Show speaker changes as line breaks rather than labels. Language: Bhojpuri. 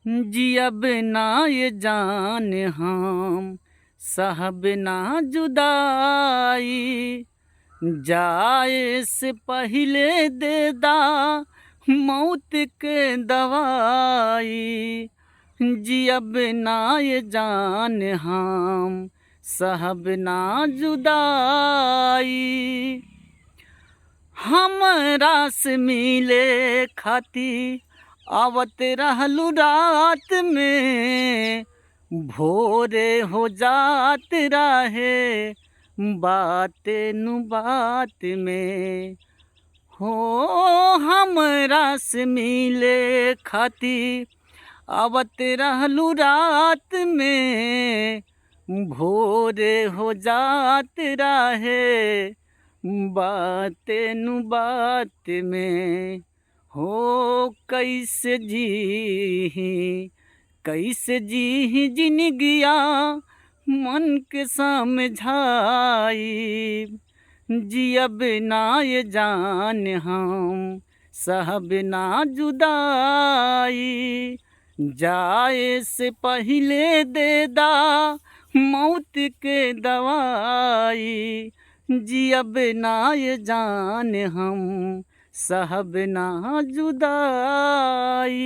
जियब ना ये जान हम साहब ना जुदाई, जाए से पहले दे दा मौत के दवाई। जियब ना ये जान हम साहब ना जुदाई। हमरा से मिले खाती आवत रहलू रात में, भोरे हो जात रहे बात नु बात में। हो हमरा से मिले खाती आवत रहलू रात में, भोरे हो जात रहे बात नु बात में। हो कैसे जी जिनगिया मन के समझाई। जियब ना ये जान हम साहब ना जुदाई, जाए से पहले दे दा मौत के दवाई। जियब ना ये जान हम साहब ना जुदाई।